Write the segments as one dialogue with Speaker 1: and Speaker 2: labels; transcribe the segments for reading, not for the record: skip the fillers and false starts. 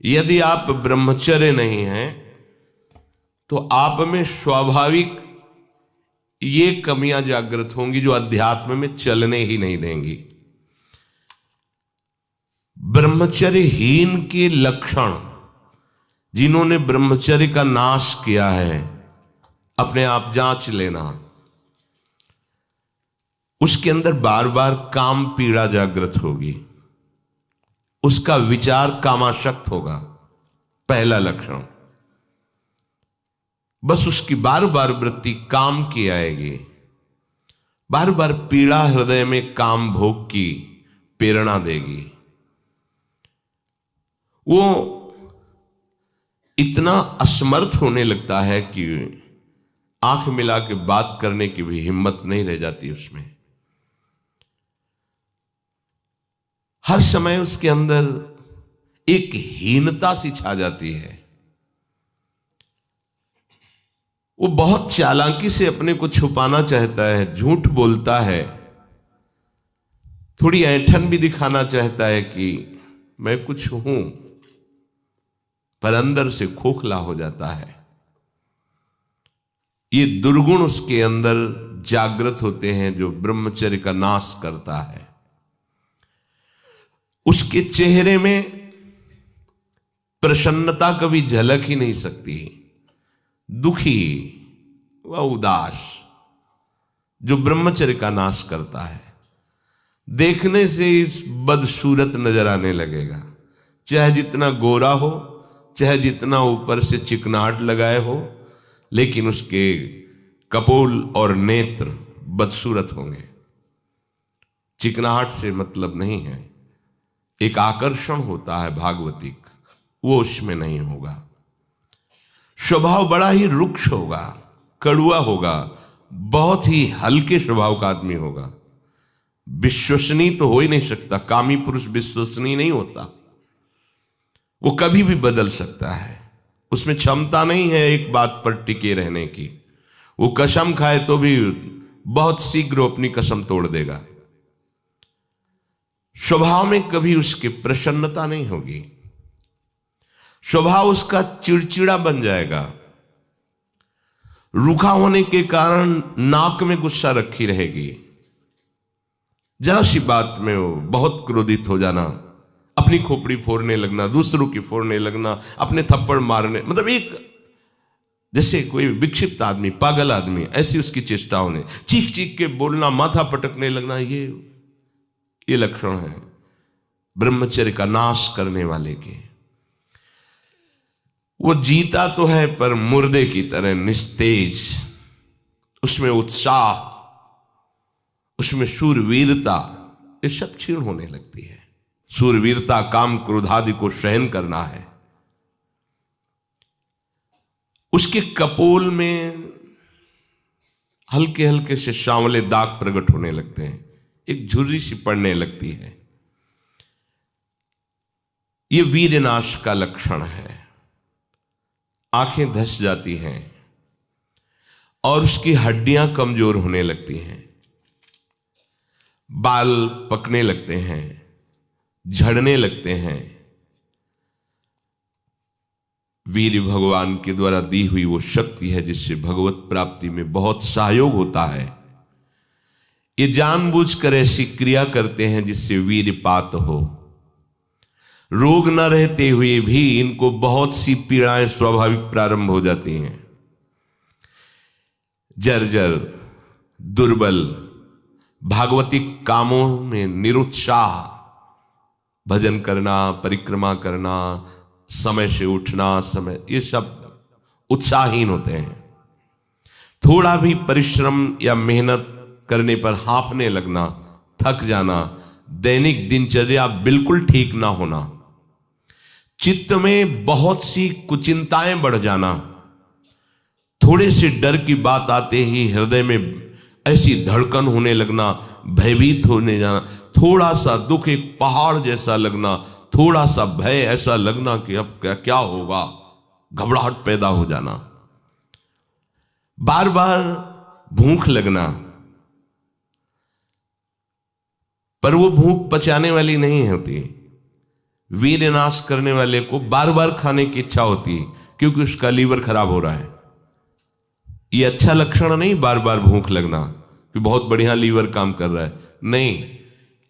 Speaker 1: यदि आप ब्रह्मचर्य नहीं हैं तो आप में स्वाभाविक ये कमियां जागृत होंगी जो अध्यात्म में चलने ही नहीं देंगी। ब्रह्मचर्यहीन के लक्षण, जिन्होंने ब्रह्मचर्य का नाश किया है, अपने आप जांच लेना। उसके अंदर बार बार काम पीड़ा जागृत होगी, उसका विचार कामाशक्त होगा, पहला लक्षण। बस उसकी बार बार वृत्ति काम की आएगी, बार बार पीड़ा हृदय में काम भोग की प्रेरणा देगी। वो इतना असमर्थ होने लगता है कि आंख मिला के बात करने की भी हिम्मत नहीं रह जाती उसमें। हर समय उसके अंदर एक हीनता सी छा जाती है। वो बहुत चालाकी से अपने को छुपाना चाहता है, झूठ बोलता है, थोड़ी ऐंठन भी दिखाना चाहता है कि मैं कुछ हूं, पर अंदर से खोखला हो जाता है। ये दुर्गुण उसके अंदर जागृत होते हैं जो ब्रह्मचर्य का नाश करता है। उसके चेहरे में प्रसन्नता कभी झलक ही नहीं सकती, दुखी व उदास, जो ब्रह्मचर्य का नाश करता है। देखने से इस बदसूरत नजर आने लगेगा, चाहे जितना गोरा हो, चाहे जितना ऊपर से चिकनाहट लगाए हो, लेकिन उसके कपोल और नेत्र बदसूरत होंगे। चिकनाहट से मतलब नहीं है, एक आकर्षण होता है भागवतिक, वो उसमें नहीं होगा। स्वभाव बड़ा ही रुक्ष होगा, कड़ुआ होगा, बहुत ही हल्के स्वभाव का आदमी होगा। विश्वसनीय तो हो ही नहीं सकता, कामी पुरुष विश्वसनीय नहीं होता। वो कभी भी बदल सकता है, उसमें क्षमता नहीं है एक बात पर टिके रहने की। वो कसम खाए तो भी बहुत शीघ्र अपनी कसम तोड़ देगा। स्वभाव में कभी उसकी प्रसन्नता नहीं होगी, स्वभाव उसका चिड़चिड़ा बन जाएगा। रूखा होने के कारण नाक में गुस्सा रखी रहेगी, जरा सी बात में वो बहुत क्रोधित हो जाना, अपनी खोपड़ी फोड़ने लगना, दूसरों की फोड़ने लगना, अपने थप्पड़ मारने, मतलब एक जैसे कोई विक्षिप्त आदमी, पागल आदमी, ऐसी उसकी चेष्टाओं ने चीख चीख के बोलना, माथा पटकने लगना, ये लक्षण है ब्रह्मचर्य का नाश करने वाले के। वो जीता तो है पर मुर्दे की तरह निस्तेज, उसमें उत्साह, उसमें शूरवीरता, ये सब क्षीण होने लगती है। शूरवीरता काम क्रोधादि को सहन करना है। उसके कपोल में हल्के हल्के से सांवले दाग प्रकट होने लगते हैं, एक झुर्री सी पड़ने लगती है। ये वीरनाश का लक्षण है। आंखें धस जाती हैं और उसकी हड्डियां कमजोर होने लगती हैं, बाल पकने लगते हैं, झड़ने लगते हैं। वीर भगवान के द्वारा दी हुई वो शक्ति है जिससे भगवत प्राप्ति में बहुत सहयोग होता है। ये जानबूझकर ऐसी क्रिया करते हैं जिससे वीरपात हो। रोग न रहते हुए भी इनको बहुत सी पीड़ाएं स्वाभाविक प्रारंभ हो जाती हैं। जर्जर, दुर्बल, भागवतिक कामों में निरुत्साह, भजन करना, परिक्रमा करना, समय से उठना, समय, ये सब उत्साहहीन होते हैं। थोड़ा भी परिश्रम या मेहनत करने पर हांफने लगना, थक जाना, दैनिक दिनचर्या बिल्कुल ठीक ना होना, चित्त में बहुत सी कुचिंताएं बढ़ जाना, थोड़े से डर की बात आते ही हृदय में ऐसी धड़कन होने लगना, भयभीत होने जाना, थोड़ा सा दुख एक पहाड़ जैसा लगना, थोड़ा सा भय ऐसा लगना कि अब क्या होगा, घबराहट पैदा हो जाना, बार बार भूख लगना, पर वो भूख पचाने वाली नहीं होती, वीर नाश करने वाले को बार बार खाने की इच्छा होती है क्योंकि उसका लीवर खराब हो रहा है। ये अच्छा लक्षण नहीं बार बार भूख लगना कि बहुत बढ़िया लीवर काम कर रहा है, नहीं,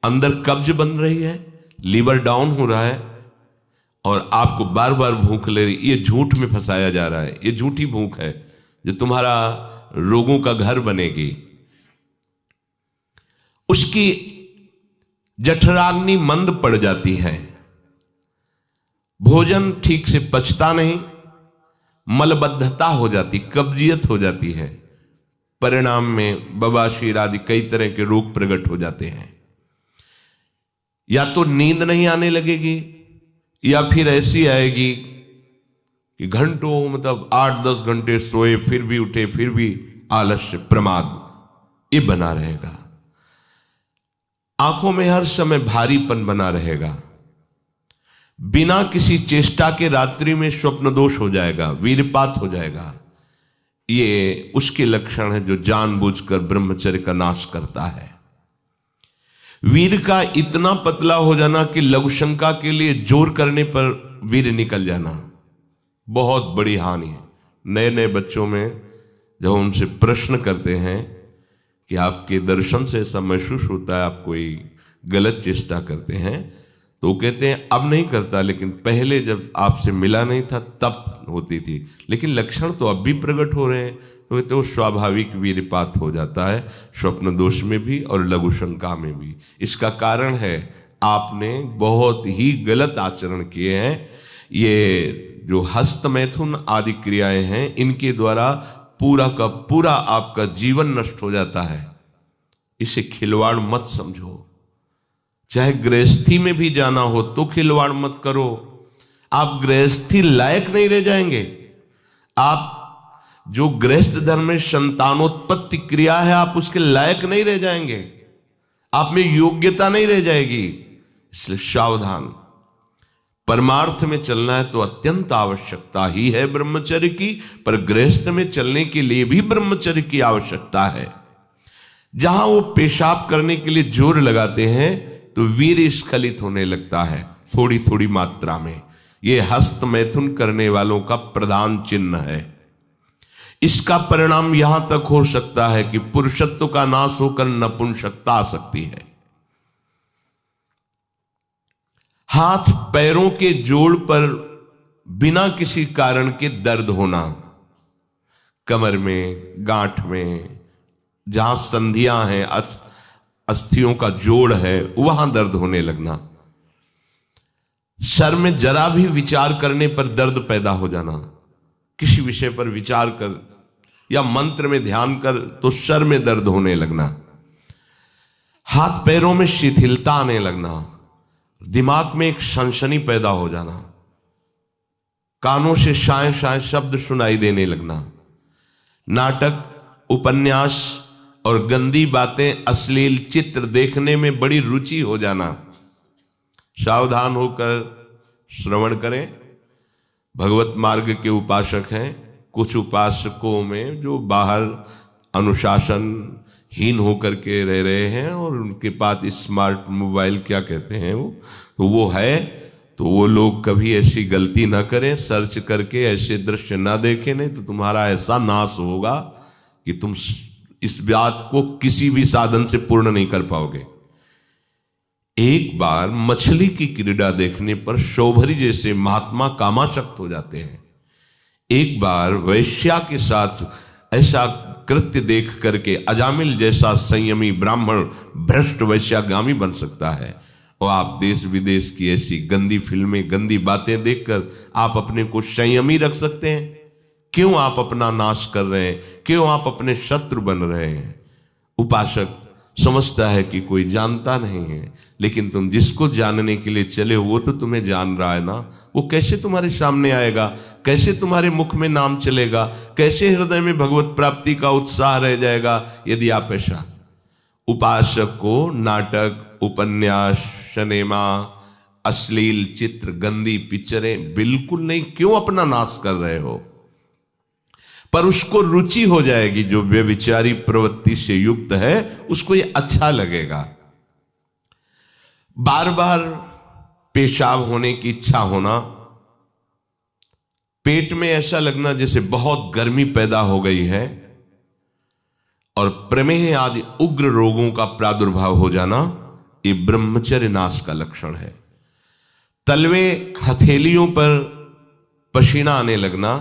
Speaker 1: अंदर कब्ज बन रही है, लीवर डाउन हो रहा है और आपको बार बार भूख ले रही। ये झूठ में फंसाया जा रहा है, ये झूठी भूख है जो तुम्हारा रोगों का घर बनेगी। उसकी जठराग्नि मंद पड़ जाती है, भोजन ठीक से पचता नहीं, मलबद्धता हो जाती, कब्जियत हो जाती है, परिणाम में बवासीर आदि कई तरह के रोग प्रकट हो जाते हैं। या तो नींद नहीं आने लगेगी या फिर ऐसी आएगी कि घंटों मतलब 8-10 घंटे सोए फिर भी उठे फिर भी आलस्य प्रमाद ये बना रहेगा। आंखों में हर समय भारीपन बना रहेगा, बिना किसी चेष्टा के रात्रि में स्वप्न दोष हो जाएगा, वीरपात हो जाएगा। ये उसके लक्षण है जो जानबूझकर ब्रह्मचर्य का नाश करता है। वीर का इतना पतला हो जाना कि लघुशंका के लिए जोर करने पर वीर निकल जाना बहुत बड़ी हानि है। नए नए बच्चों में जब उनसे प्रश्न करते हैं कि आपके दर्शन से ऐसा महसूस होता है आप कोई गलत चेष्टा करते हैं, तो वो कहते हैं अब नहीं करता, लेकिन पहले जब आपसे मिला नहीं था तब होती थी, लेकिन लक्षण तो अब भी प्रकट हो रहे हैं। तो कहते वो स्वाभाविक वीरपात हो जाता है, स्वप्न दोष में भी और लघु शंका में भी। इसका कारण है आपने बहुत ही गलत आचरण किए हैं। ये जो हस्त मैथुन आदि क्रियाएं हैं इनके द्वारा पूरा का पूरा आपका जीवन नष्ट हो जाता है। इसे खिलवाड़ मत समझो। चाहे गृहस्थी में भी जाना हो तो खिलवाड़ मत करो। आप गृहस्थी लायक नहीं रह जाएंगे। आप जो गृहस्थ धर्म में संतानोत्पत्ति क्रिया है आप उसके लायक नहीं रह जाएंगे, आप में योग्यता नहीं रह जाएगी। इसलिए सावधान। परमार्थ में चलना है तो अत्यंत आवश्यकता ही है ब्रह्मचर्य की, पर गृहस्थ में चलने के लिए भी ब्रह्मचर्य की आवश्यकता है। जहां वो पेशाब करने के लिए जोर लगाते हैं तो वीर स्खलित होने लगता है थोड़ी थोड़ी मात्रा में। यह हस्त मैथुन करने वालों का प्रधान चिन्ह है। इसका परिणाम यहां तक हो सकता है कि पुरुषत्व का नाश होकर नपुंसकता आ सकती है। हाथ पैरों के जोड़ पर बिना किसी कारण के दर्द होना, कमर में, गांठ में, जहां संधियां हैं, अस्थियों का जोड़ है, वहां दर्द होने लगना, सर में जरा भी विचार करने पर दर्द पैदा हो जाना, किसी विषय पर विचार कर या मंत्र में ध्यान कर तो सर में दर्द होने लगना, हाथ पैरों में शिथिलता आने लगना, दिमाग में एक सनसनी पैदा हो जाना, कानों से शाय शाय शब्द सुनाई देने लगना, नाटक, उपन्यास और गंदी बातें, अश्लील चित्र देखने में बड़ी रुचि हो जाना। सावधान होकर श्रवण करें। भगवत मार्ग के उपासक हैं, कुछ उपासकों में जो बाहर अनुशासनहीन होकर के रह रहे हैं और उनके पास स्मार्ट मोबाइल क्या कहते हैं वो है, तो वो लोग कभी ऐसी गलती ना करें, सर्च करके ऐसे दृश्य ना देखें, नहीं तो तुम्हारा ऐसा नाश होगा कि तुम इस बात को किसी भी साधन से पूर्ण नहीं कर पाओगे। एक बार मछली की क्रीड़ा देखने पर शौभरी जैसे महात्मा कामासक्त हो जाते हैं। एक बार वैश्या के साथ ऐसा कृत्य देख करके अजामिल जैसा संयमी ब्राह्मण भ्रष्ट वैश्यागामी बन सकता है। और आप देश विदेश की ऐसी गंदी फिल्में, गंदी बातें देखकर आप अपने को संयमी रख सकते हैं? क्यों आप अपना नाश कर रहे हैं? क्यों आप अपने शत्रु बन रहे हैं? उपासक समझता है कि कोई जानता नहीं है, लेकिन तुम जिसको जानने के लिए चले हो वो तो तुम्हें जान रहा है ना। वो कैसे तुम्हारे सामने आएगा? कैसे तुम्हारे मुख में नाम चलेगा? कैसे हृदय में भगवत प्राप्ति का उत्साह रह जाएगा यदि आप ऐसा? उपासक को नाटक, उपन्यास, सिनेमा, अश्लील चित्र, गंदी पिक्चरें बिल्कुल नहीं। क्यों अपना नाश कर रहे हो? पर उसको रुचि हो जाएगी, जो व्यभिचारी प्रवृत्ति से युक्त है उसको ये अच्छा लगेगा। बार बार पेशाब होने की इच्छा होना, पेट में ऐसा लगना जैसे बहुत गर्मी पैदा हो गई है, और प्रमेह आदि उग्र रोगों का प्रादुर्भाव हो जाना, ये ब्रह्मचर्य नाश का लक्षण है। तलवे हथेलियों पर पसीना आने लगना,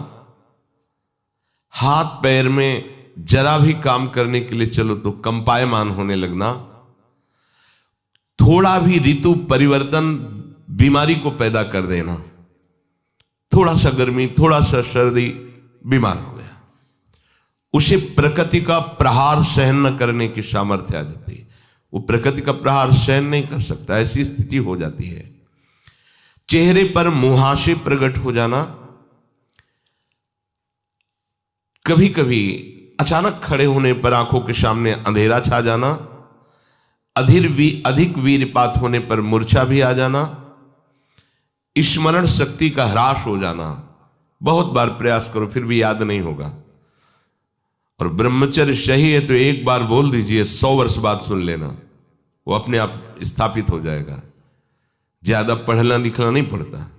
Speaker 1: हाथ पैर में जरा भी काम करने के लिए चलो तो कंपायमान होने लगना, थोड़ा भी ऋतु परिवर्तन बीमारी को पैदा कर देना, थोड़ा सा गर्मी थोड़ा सा सर्दी, बीमार हो गया, उसे प्रकृति का प्रहार सहन न करने की सामर्थ्य आ जाती है। वो प्रकृति का प्रहार सहन नहीं कर सकता, ऐसी स्थिति हो जाती है। चेहरे पर मुहासे प्रकट हो जाना, कभी कभी अचानक खड़े होने पर आंखों के सामने अंधेरा छा जाना, अधिक वीरपात होने पर मूर्छा भी आ जाना, स्मरण शक्ति का ह्रास हो जाना, बहुत बार प्रयास करो फिर भी याद नहीं होगा। और ब्रह्मचर्य सही है तो एक बार बोल दीजिए, 100 वर्ष बाद सुन लेना, वो अपने आप स्थापित हो जाएगा। ज्यादा पढ़ना लिखना नहीं पड़ता,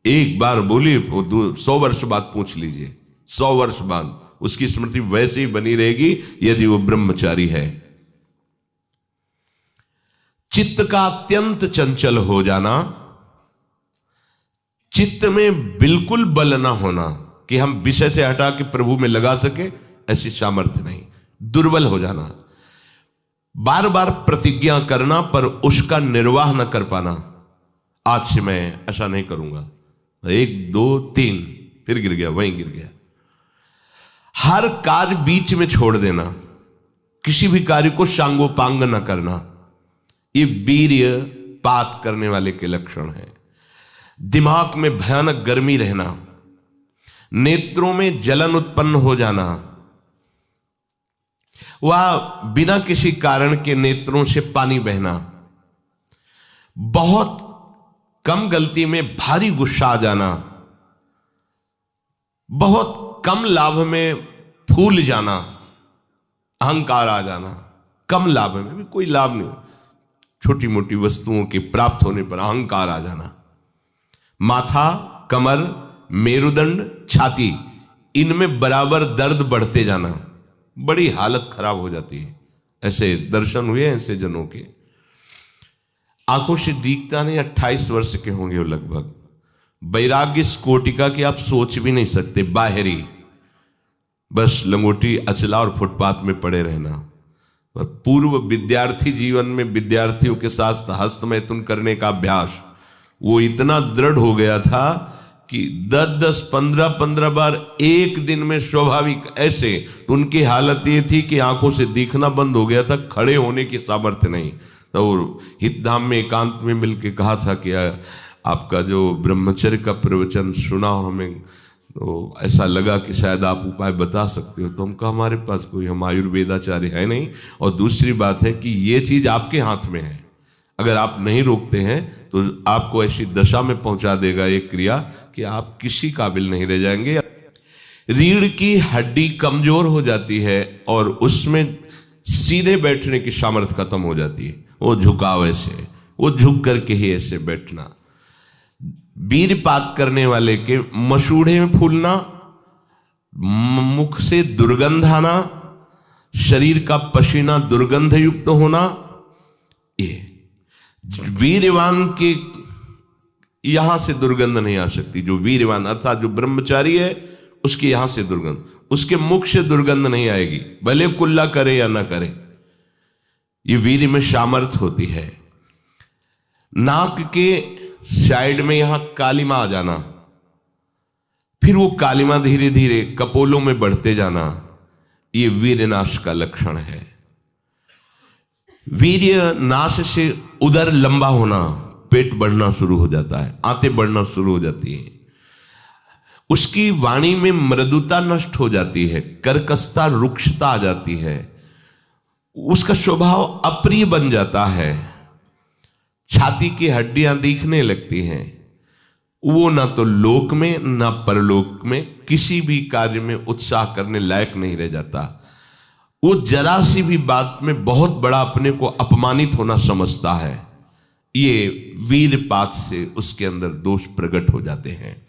Speaker 1: एक बार बोलिए, वो 100 वर्ष बाद पूछ लीजिए, 100 वर्ष बाद उसकी स्मृति वैसे ही बनी रहेगी यदि वो ब्रह्मचारी है। चित्त का अत्यंत चंचल हो जाना, चित्त में बिल्कुल बल ना होना कि हम विषय से हटा के प्रभु में लगा सके, ऐसी सामर्थ्य नहीं, दुर्बल हो जाना, बार बार प्रतिज्ञा करना पर उसका निर्वाह न कर पाना, आज से मैं ऐसा नहीं करूंगा, 1 2 3 फिर गिर गया, वहीं गिर गया। हर कार्य बीच में छोड़ देना, किसी भी कार्य को सांगोपांग न करना, ये वीर्य पात करने वाले के लक्षण है। दिमाग में भयानक गर्मी रहना, नेत्रों में जलन उत्पन्न हो जाना, वह बिना किसी कारण के नेत्रों से पानी बहना, बहुत कम गलती में भारी गुस्सा आ जाना, बहुत कम लाभ में फूल जाना, अहंकार आ जाना, कम लाभ में भी कोई लाभ नहीं, छोटी मोटी वस्तुओं के प्राप्त होने पर अहंकार आ जाना, माथा, कमर, मेरुदंड, छाती, इनमें बराबर दर्द बढ़ते जाना, बड़ी हालत खराब हो जाती है। ऐसे दर्शन हुए ऐसे जनों के, आंखों से दिखता नहीं, 28 वर्ष के होंगे वो लगभग, वैराग्य इस कोटिका की आप सोच भी नहीं सकते, बाहरी बस लंगोटी अचला और फुटपाथ में पड़े रहना। और पूर्व विद्यार्थी जीवन में विद्यार्थियों के साथ हस्त मैथुन करने का अभ्यास वो इतना दृढ़ हो गया था कि 10-10, 15-15 बार एक दिन में स्वाभाविक ऐसे, तो उनकी हालत ये थी कि आंखों से दिखना बंद हो गया था, खड़े होने की सामर्थ्य नहीं। तो हितधाम में एकांत में मिलके कहा था कि आपका जो ब्रह्मचर्य का प्रवचन सुना और हमें तो ऐसा लगा कि शायद आप उपाय बता सकते हो। तो हम कहा हमारे पास कोई, हम आयुर्वेदाचार्य है नहीं, और दूसरी बात है कि ये चीज आपके हाथ में है, अगर आप नहीं रोकते हैं तो आपको ऐसी दशा में पहुंचा देगा ये क्रिया कि आप किसी काबिल नहीं रह जाएंगे। रीढ़ की हड्डी कमजोर हो जाती है और उसमें सीधे बैठने की सामर्थ्य खत्म हो जाती है, वो झुकाव ऐसे, वो झुक करके ही ऐसे बैठना। वीरपात करने वाले के मसूड़े में फूलना, मुख से दुर्गंध आना, शरीर का पसीना दुर्गंध युक्त होना, ये वीरवान के यहां से दुर्गंध नहीं आ सकती। जो वीरवान अर्थात जो ब्रह्मचारी है उसके यहां से दुर्गंध, उसके मुख से दुर्गंध नहीं आएगी, भले कुल्ला करे या ना करे, ये वीर में सामर्थ होती है। नाक के साइड में यहां कालिमा आ जाना, फिर वो कालिमा धीरे धीरे कपोलों में बढ़ते जाना, ये वीर्य नाश का लक्षण है। वीर्य नाश से उदर लंबा होना, पेट बढ़ना शुरू हो जाता है, आंतें बढ़ना शुरू हो जाती है, उसकी वाणी में मृदुता नष्ट हो जाती है, कर्कशता रुक्षता आ जाती है, उसका स्वभाव अप्रिय बन जाता है, छाती की हड्डियां दिखने लगती हैं, वो ना तो लोक में ना परलोक में किसी भी कार्य में उत्साह करने लायक नहीं रह जाता। वो जरा सी भी बात में बहुत बड़ा अपने को अपमानित होना समझता है। ये वीरपात से उसके अंदर दोष प्रकट हो जाते हैं।